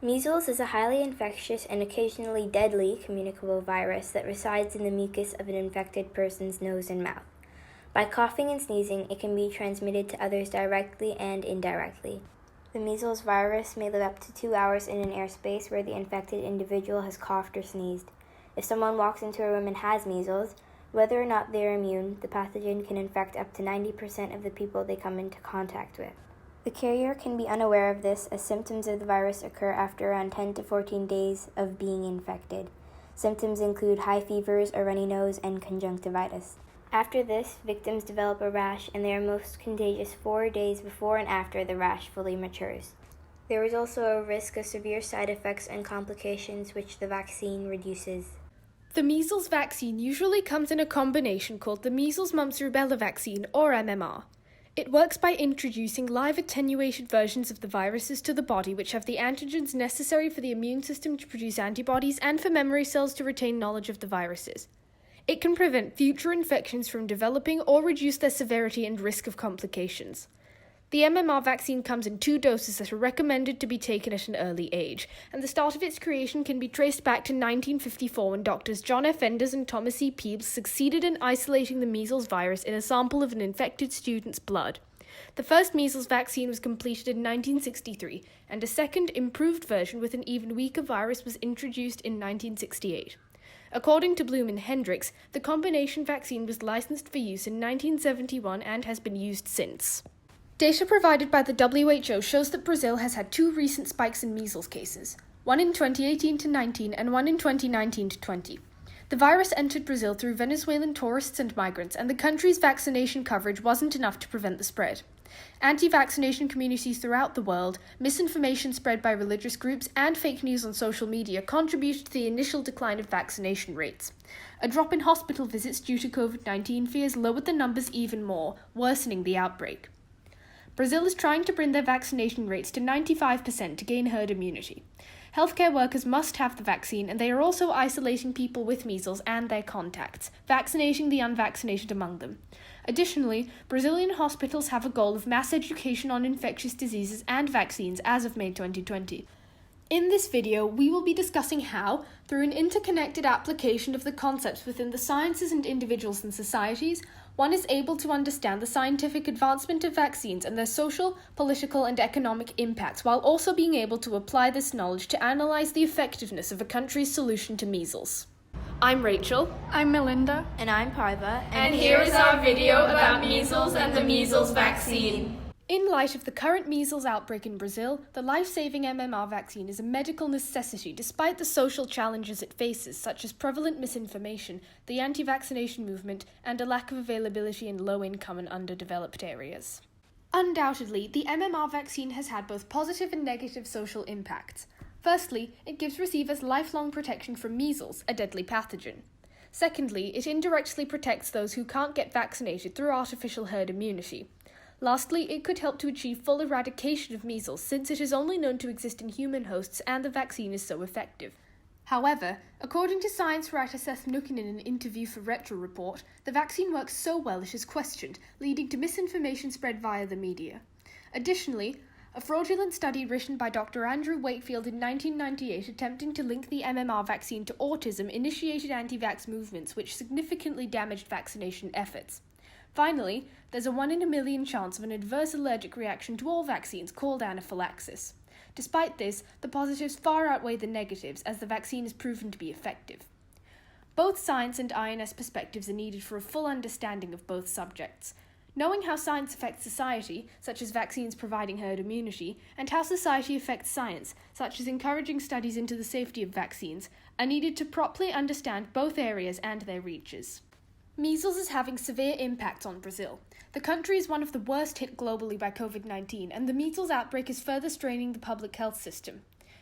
Measles is a highly infectious and occasionally deadly communicable virus that resides in the mucus of an infected person's nose and mouth. By coughing and sneezing, it can be transmitted to others directly and indirectly. The measles virus may live up to 2 hours in an airspace where the infected individual has coughed or sneezed. If someone walks into a room and has measles, whether or not they are immune, the pathogen can infect up to 90% of the people they come into contact with. The carrier can be unaware of this, as symptoms of the virus occur after around 10 to 14 days of being infected. Symptoms include high fevers, a runny nose, and conjunctivitis. After this, victims develop a rash, and they are most contagious 4 days before and after the rash fully matures. There is also a risk of severe side effects and complications which the vaccine reduces. The measles vaccine usually comes in a combination called the measles, mumps, rubella vaccine, or MMR. It works by introducing live attenuated versions of the viruses to the body which have the antigens necessary for the immune system to produce antibodies and for memory cells to retain knowledge of the viruses. It can prevent future infections from developing or reduce their severity and risk of complications. The MMR vaccine comes in 2 doses that are recommended to be taken at an early age, and the start of its creation can be traced back to 1954 when doctors John F. Enders and Thomas E. Peebles succeeded in isolating the measles virus in a sample of an infected student's blood. The first measles vaccine was completed in 1963, and a second, improved version with an even weaker virus was introduced in 1968. According to Bloom and Hendricks, the combination vaccine was licensed for use in 1971 and has been used since. Data provided by the WHO shows that Brazil has had 2 recent spikes in measles cases, one in 2018-19 and one in 2019-20. The virus entered Brazil through Venezuelan tourists and migrants, and the country's vaccination coverage wasn't enough to prevent the spread. Anti-vaccination communities throughout the world, misinformation spread by religious groups, and fake news on social media contributed to the initial decline of vaccination rates. A drop in hospital visits due to COVID-19 fears lowered the numbers even more, worsening the outbreak. Brazil is trying to bring their vaccination rates to 95% to gain herd immunity. Healthcare workers must have the vaccine, and they are also isolating people with measles and their contacts, vaccinating the unvaccinated among them. Additionally, Brazilian hospitals have a goal of mass education on infectious diseases and vaccines as of May 2020. In this video, we will be discussing how, through an interconnected application of the concepts within the sciences and individuals and societies, one is able to understand the scientific advancement of vaccines and their social, political, and economic impacts, while also being able to apply this knowledge to analyze the effectiveness of a country's solution to measles. I'm Rachael. I'm Melinda. And I'm Paiva. And here is our video about measles and the measles vaccine. In light of the current measles outbreak in Brazil, the life-saving MMR vaccine is a medical necessity despite the social challenges it faces, such as prevalent misinformation, the anti-vaccination movement, and a lack of availability in low-income and underdeveloped areas. Undoubtedly, the MMR vaccine has had both positive and negative social impacts. Firstly, it gives receivers lifelong protection from measles, a deadly pathogen. Secondly, it indirectly protects those who can't get vaccinated through artificial herd immunity. Lastly, it could help to achieve full eradication of measles, since it is only known to exist in human hosts and the vaccine is so effective. However, according to science writer Seth Nookin in an interview for Rachael report, the vaccine works so well it is questioned, leading to misinformation spread via the media. Additionally, a fraudulent study written by Dr. Andrew Wakefield in 1998 attempting to link the MMR vaccine to autism initiated anti-vax movements which significantly damaged vaccination efforts. Finally, there's a 1 in a million chance of an adverse allergic reaction to all vaccines called anaphylaxis. Despite this, the positives far outweigh the negatives, as the vaccine is proven to be effective. Both science and INS perspectives are needed for a full understanding of both subjects. Knowing how science affects society, such as vaccines providing herd immunity, and how society affects science, such as encouraging studies into the safety of vaccines, are needed to properly understand both areas and their reaches. Measles is having severe impacts on Brazil. The country is one of the worst hit globally by COVID-19, and the measles outbreak is further straining the public health system.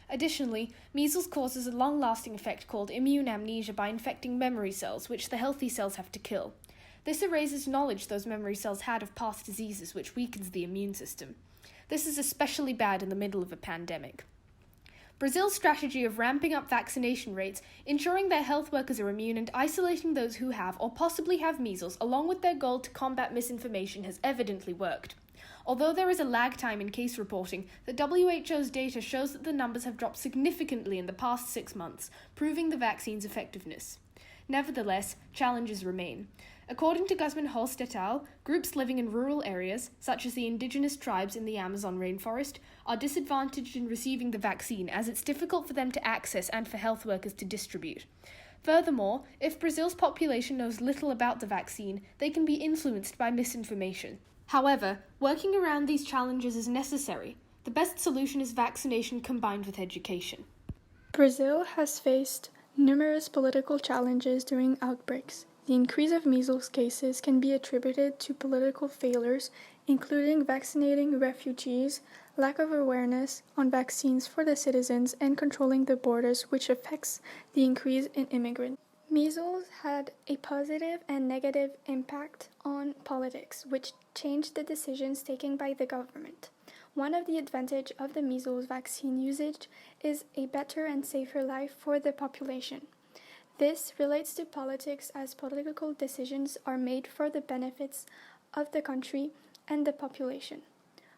Additionally, measles causes a long-lasting effect called immune amnesia by infecting memory cells, which the healthy cells have to kill. This erases knowledge those memory cells had of past diseases, which weakens the immune system. This is especially bad in the middle of a pandemic. Brazil's strategy of ramping up vaccination rates, ensuring their health workers are immune, and isolating those who have or possibly have measles, along with their goal to combat misinformation, has evidently worked. Although there is a lag time in case reporting, the WHO's data shows that the numbers have dropped significantly in the past 6 months, proving the vaccine's effectiveness. Nevertheless, challenges remain. According to Guzman-Holst et al., groups living in rural areas, such as the indigenous tribes in the Amazon rainforest, are disadvantaged in receiving the vaccine as it's difficult for them to access and for health workers to distribute. Furthermore, if Brazil's population knows little about the vaccine, they can be influenced by misinformation. However, working around these challenges is necessary. The best solution is vaccination combined with education. Brazil has faced numerous political challenges during outbreaks. The increase of measles cases can be attributed to political failures, including vaccinating refugees, lack of awareness on vaccines for the citizens, and controlling the borders, which affects the increase in immigrants. Measles had a positive and negative impact on politics, which changed the decisions taken by the government. One of the advantages of the measles vaccine usage is a better and safer life for the population. This relates to politics as political decisions are made for the benefits of the country and the population.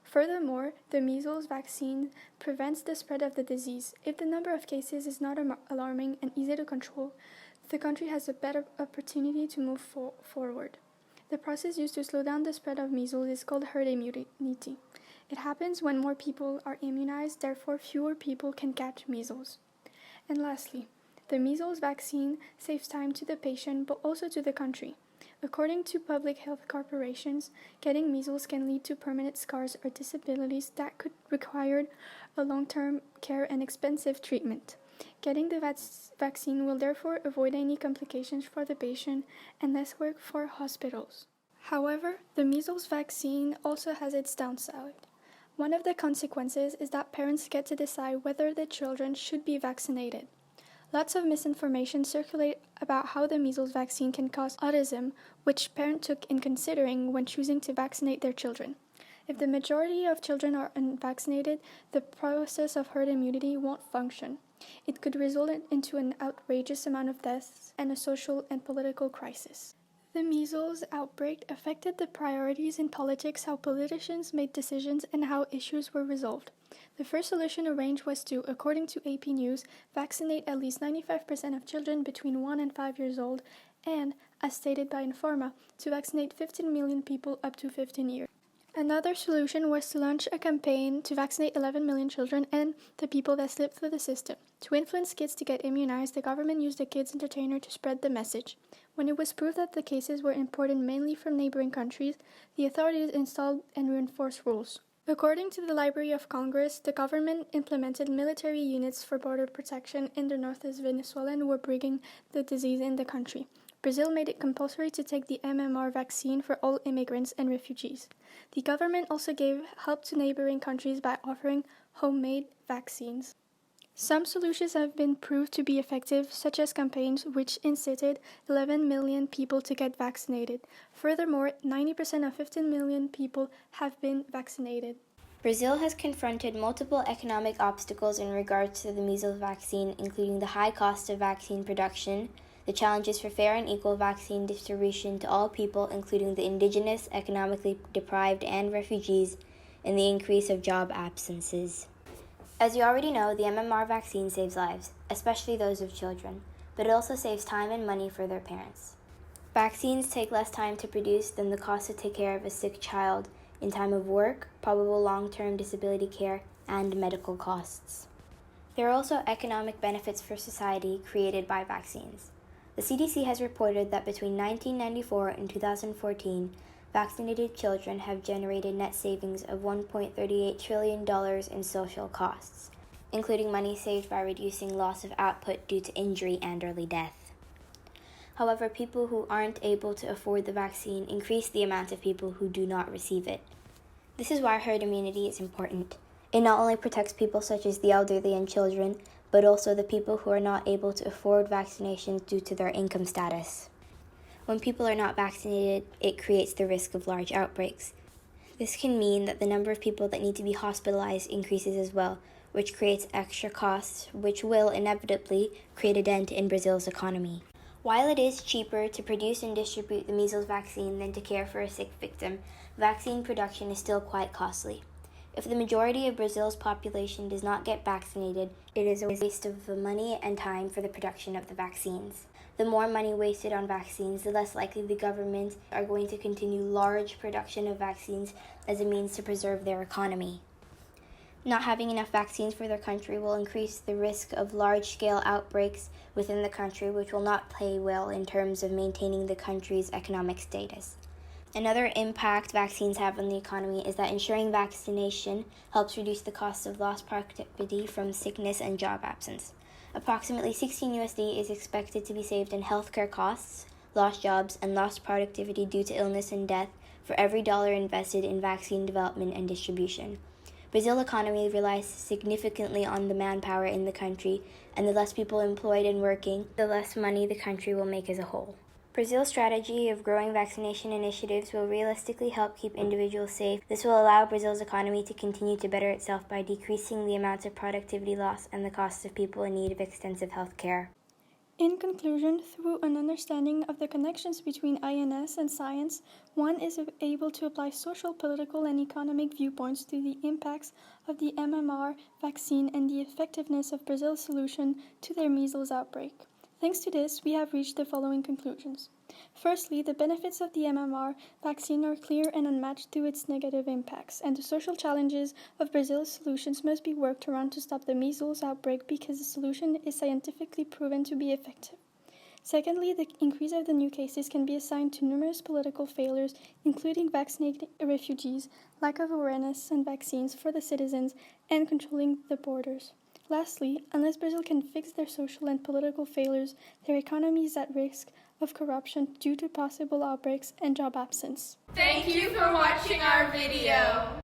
Furthermore, the measles vaccine prevents the spread of the disease. If the number of cases is not alarming and easy to control, the country has a better opportunity to move forward. The process used to slow down the spread of measles is called herd immunity. It happens when more people are immunized, therefore fewer people can catch measles. And lastly, the measles vaccine saves time to the patient but also to the country. According to public health corporations, getting measles can lead to permanent scars or disabilities that could require a long-term care and expensive treatment. Getting the vaccine will therefore avoid any complications for the patient and less work for hospitals. However, the measles vaccine also has its downside. One of the consequences is that parents get to decide whether their children should be vaccinated. Lots of misinformation circulate about how the measles vaccine can cause autism, which parents took in considering when choosing to vaccinate their children. If the majority of children are unvaccinated, the process of herd immunity won't function. It could result into an outrageous amount of deaths and a social and political crisis. The measles outbreak affected the priorities in politics, how politicians made decisions, and how issues were resolved. The first solution arranged was to, according to AP News, vaccinate at least 95% of children between 1 and 5 years old, and, as stated by Informa, to vaccinate 15 million people up to 15 years. Another solution was to launch a campaign to vaccinate 11 million children and the people that slip through the system. To influence kids to get immunized, the government used a kids entertainer to spread the message. When it was proved that the cases were imported mainly from neighboring countries, the authorities installed and reinforced rules. According to the Library of Congress, the government implemented military units for border protection in the northeast Venezuela who were bringing the disease in the country. Brazil made it compulsory to take the MMR vaccine for all immigrants and refugees. The government also gave help to neighboring countries by offering homemade vaccines. Some solutions have been proved to be effective, such as campaigns which incited 11 million people to get vaccinated. Furthermore, 90% of 15 million people have been vaccinated. Brazil has confronted multiple economic obstacles in regards to the measles vaccine, including the high cost of vaccine production, the challenges for fair and equal vaccine distribution to all people, including the indigenous, economically deprived, and refugees, and the increase of job absences. As you already know, the MMR vaccine saves lives, especially those of children, but it also saves time and money for their parents. Vaccines take less time to produce than the cost to take care of a sick child in time of work, probable long-term disability care, and medical costs. There are also economic benefits for society created by vaccines. The CDC has reported that between 1994 and 2014, vaccinated children have generated net savings of $1.38 trillion in social costs, including money saved by reducing loss of output due to injury and early death. However, people who aren't able to afford the vaccine increase the amount of people who do not receive it. This is why herd immunity is important. It not only protects people such as the elderly and children, but also the people who are not able to afford vaccinations due to their income status. When people are not vaccinated, it creates the risk of large outbreaks. This can mean that the number of people that need to be hospitalized increases as well, which creates extra costs, which will inevitably create a dent in Brazil's economy. While it is cheaper to produce and distribute the measles vaccine than to care for a sick victim, vaccine production is still quite costly. If the majority of Brazil's population does not get vaccinated, it is a waste of money and time for the production of the vaccines. The more money wasted on vaccines, the less likely the governments are going to continue large production of vaccines as a means to preserve their economy. Not having enough vaccines for their country will increase the risk of large-scale outbreaks within the country, which will not play well in terms of maintaining the country's economic status. Another impact vaccines have on the economy is that ensuring vaccination helps reduce the cost of lost productivity from sickness and job absence. Approximately $16 is expected to be saved in healthcare costs, lost jobs, and lost productivity due to illness and death for every dollar invested in vaccine development and distribution. Brazil's economy relies significantly on the manpower in the country, and the less people employed and working, the less money the country will make as a whole. Brazil's strategy of growing vaccination initiatives will realistically help keep individuals safe. This will allow Brazil's economy to continue to better itself by decreasing the amount of productivity loss and the costs of people in need of extensive health care. In conclusion, through an understanding of the connections between INS and science, one is able to apply social, political, and economic viewpoints to the impacts of the MMR vaccine and the effectiveness of Brazil's solution to their measles outbreak. Thanks to this, we have reached the following conclusions. Firstly, the benefits of the MMR vaccine are clear and unmatched through its negative impacts, and the social challenges of Brazil's solutions must be worked around to stop the measles outbreak because the solution is scientifically proven to be effective. Secondly, the increase of the new cases can be assigned to numerous political failures, including vaccinating refugees, lack of awareness and vaccines for the citizens, and controlling the borders. Lastly, unless Brazil can fix their social and political failures, their economy is at risk of corruption due to possible outbreaks and job absence. Thank you for watching our video.